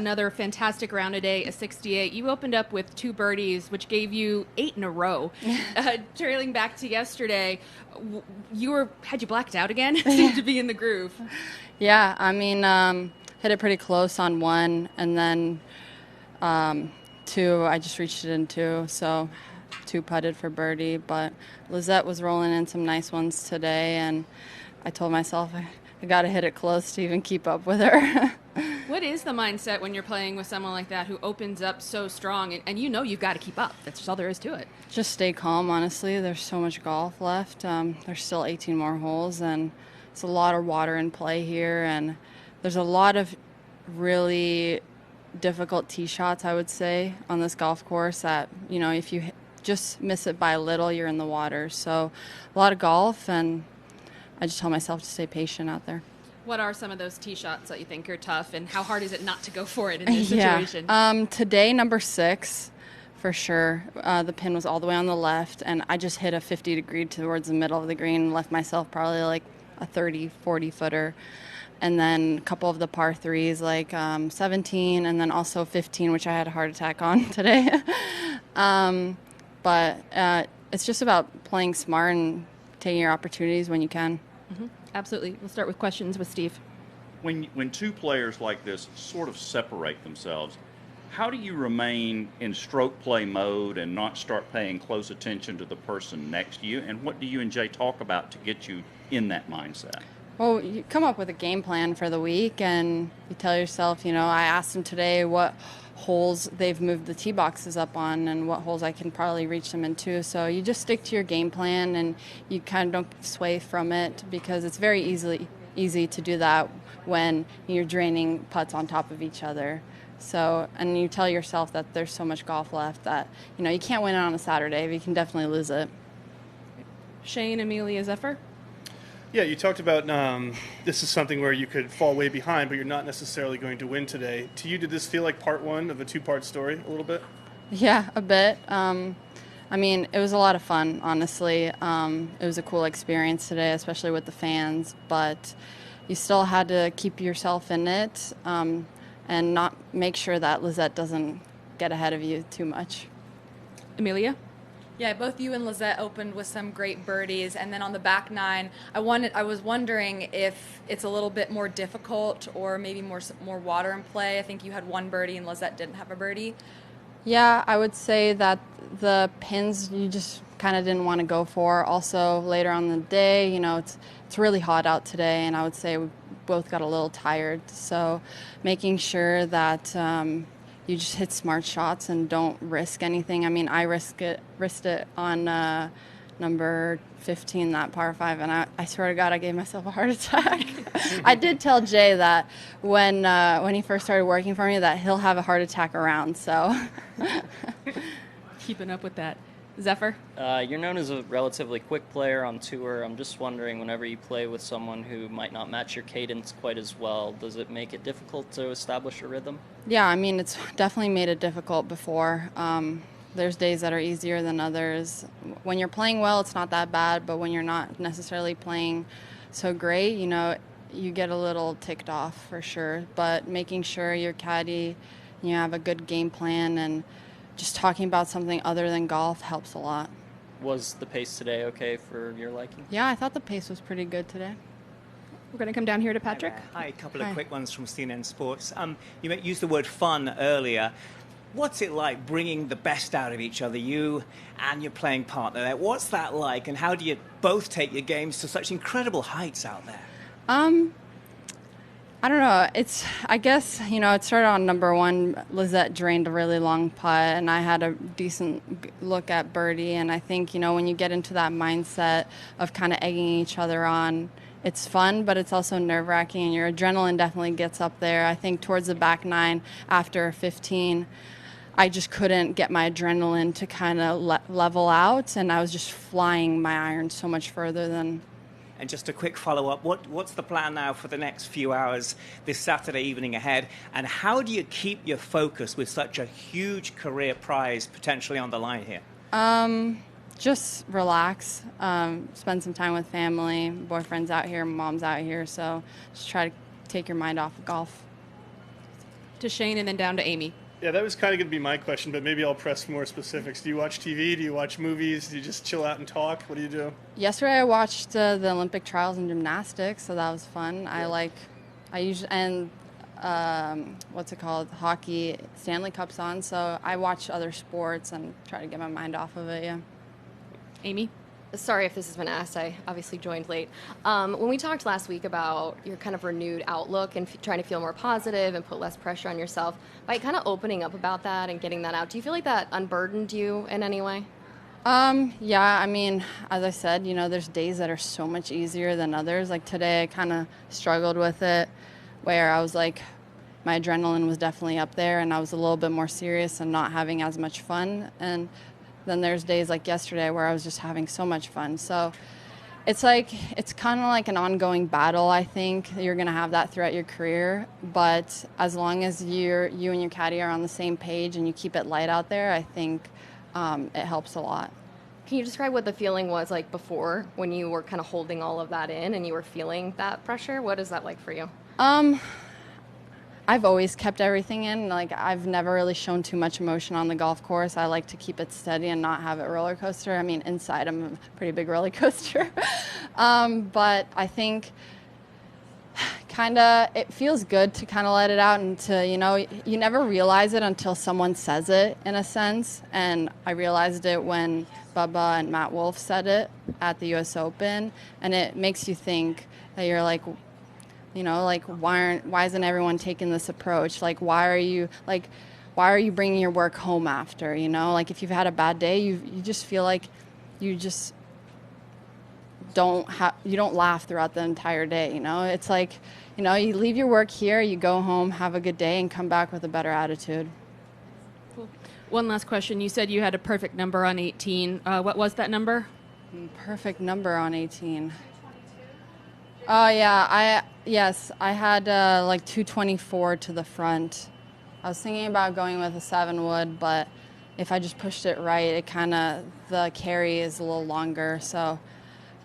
Another fantastic round today, a 68. You opened up with 2 birdies, which gave you 8 in a row. Trailing back to yesterday, had you blacked out again? Seemed to be in the groove. Yeah, I mean, hit it pretty close on 1, and then 2, I just reached it in 2, so 2 putted for birdie. But Lizette was rolling in some nice ones today, and I told myself I got to hit it close to even keep up with her. What is the mindset when you're playing with someone like that who opens up so strong, and you know you've got to keep up? That's just all there is to it. Just stay calm, honestly. There's so much golf left. There's still 18 more holes, and it's a lot of water in play here, and there's a lot of really difficult tee shots, I would say, on this golf course that, if you just miss it by a little, you're in the water. So a lot of golf, and I just tell myself to stay patient out there. What are some of those tee shots that you think are tough, and how hard is it not to go for it in this situation? Today, number 6, for sure. The pin was all the way on the left, and I just hit a 50-degree towards the middle of the green and left myself probably like a 30, 40-footer. And then a couple of the par 3s, like 17, and then also 15, which I had a heart attack on today. But it's just about playing smart and taking your opportunities when you can. Mm-hmm. Absolutely. We'll start with questions with Steve. When 2 players like this sort of separate themselves, how do you remain in stroke play mode and not start paying close attention to the person next to you? And what do you and Jay talk about to get you in that mindset? Well, you come up with a game plan for the week, and you tell yourself, I asked them today what holes they've moved the tee boxes up on and what holes I can probably reach them into. So you just stick to your game plan, and you kind of don't sway from it, because it's very easy to do that when you're draining putts on top of each other. So, and you tell yourself that there's so much golf left that, you can't win it on a Saturday, but you can definitely lose it. Shane, Amelia, Zephyr? Yeah, you talked about this is something where you could fall way behind, but you're not necessarily going to win today. To you, did this feel like part 1 of a 2-part story a little bit? Yeah, a bit. It was a lot of fun, honestly. It was a cool experience today, especially with the fans, but you still had to keep yourself in it and not make sure that Lizette doesn't get ahead of you too much. Amelia? Yeah, both you and Lizette opened with some great birdies, and then on the back 9, I was wondering if it's a little bit more difficult or maybe more water in play. I think you had 1 birdie and Lizette didn't have a birdie. Yeah, I would say that the pins you just kind of didn't want to go for. Also, later on in the day, it's really hot out today, and I would say we both got a little tired. So making sure that you just hit smart shots and don't risk anything. I risked it on number 15, that par 5, and I swear to God, I gave myself a heart attack. I did tell Jay that when he first started working for me that he'll have a heart attack around, so. Keeping up with that. Zephyr? You're known as a relatively quick player on tour. I'm just wondering, whenever you play with someone who might not match your cadence quite as well, does it make it difficult to establish a rhythm? Yeah, it's definitely made it difficult before. There's days that are easier than others. When you're playing well, it's not that bad, but when you're not necessarily playing so great, you get a little ticked off for sure. But making sure your caddy, you have a good game plan, and just talking about something other than golf helps a lot. Was the pace today okay for your liking? Yeah, I thought the pace was pretty good today. We're going to come down here to Patrick. Hi, a couple of quick ones from CNN Sports. You used the word fun earlier. What's it like bringing the best out of each other, you and your playing partner there? What's that like, and how do you both take your games to such incredible heights out there? I don't know. I guess, it started on number 1. Lizette drained a really long putt, and I had a decent look at birdie. And I think, when you get into that mindset of kind of egging each other on, it's fun, but it's also nerve-wracking, and your adrenaline definitely gets up there. I think towards the back 9, after 15, I just couldn't get my adrenaline to kind of level out, and I was just flying my iron so much further than. And just a quick follow-up, what's the plan now for the next few hours this Saturday evening ahead? And how do you keep your focus with such a huge career prize potentially on the line here? Just relax, spend some time with family. Boyfriend's out here, mom's out here, so just try to take your mind off of golf. to Shane and then down to Amy. Yeah, that was kind of going to be my question, but maybe I'll press more specifics. Do you watch TV? Do you watch movies? Do you just chill out and talk? What do you do? Yesterday I watched the Olympic trials in gymnastics, so that was fun. What's it called? Hockey, Stanley Cup's on, so I watch other sports and try to get my mind off of it, yeah. Amy? Sorry if this has been asked. I obviously joined late. When we talked last week about your kind of renewed outlook and trying to feel more positive and put less pressure on yourself, by kind of opening up about that and getting that out, do you feel like that unburdened you in any way? Yeah, I mean, as I said, there's days that are so much easier than others. Like today I kind of struggled with it, where I was like, my adrenaline was definitely up there and I was a little bit more serious and not having as much fun. And then there's days like yesterday where I was just having so much fun. So it's kind of like an ongoing battle, I think. You're going to have that throughout your career. But as long as you and your caddy are on the same page and you keep it light out there, I think it helps a lot. Can you describe what the feeling was like before when you were kind of holding all of that in and you were feeling that pressure? What is that like for you? I've always kept everything in. Like, I've never really shown too much emotion on the golf course. I like to keep it steady and not have it roller coaster. I mean, inside I'm a pretty big roller coaster. But I think it feels good to kind of let it out and to, you never realize it until someone says it, in a sense. And I realized it when Bubba and Matt Wolff said it at the U.S. Open. And it makes you think that you're like, why isn't everyone taking this approach? Like, why are you bringing your work home after, Like, if you've had a bad day, you just feel like you just don't laugh throughout the entire day, It's like, you leave your work here, you go home, have a good day, and come back with a better attitude. Cool. One last question. You said you had a perfect number on 18. What was that number? Perfect number on 18. Oh, yeah. I had like 224 to the front. I was thinking about going with a 7-wood, but if I just pushed it right, the carry is a little longer, so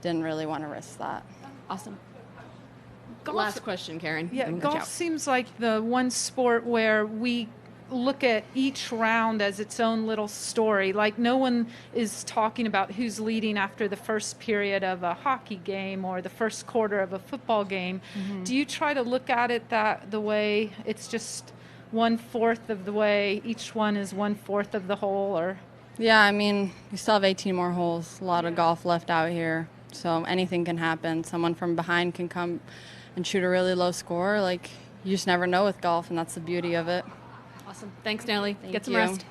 didn't really want to risk that. Awesome. Last question, Karen. Yeah, golf seems like the one sport where we look at each round as its own little story. Like, no one is talking about who's leading after the first period of a hockey game or the first quarter of a football game. Mm-hmm. Do you try to look at it the way it's just 1/4 of the way, each one is 1/4 of the hole? Or yeah, I mean, you still have 18 more holes, a lot of golf left out here, so anything can happen. Someone from behind can come and shoot a really low score. Like, you just never know with golf, and that's the beauty of it. Awesome. Thanks, Nelly. Thank Get some you. rest.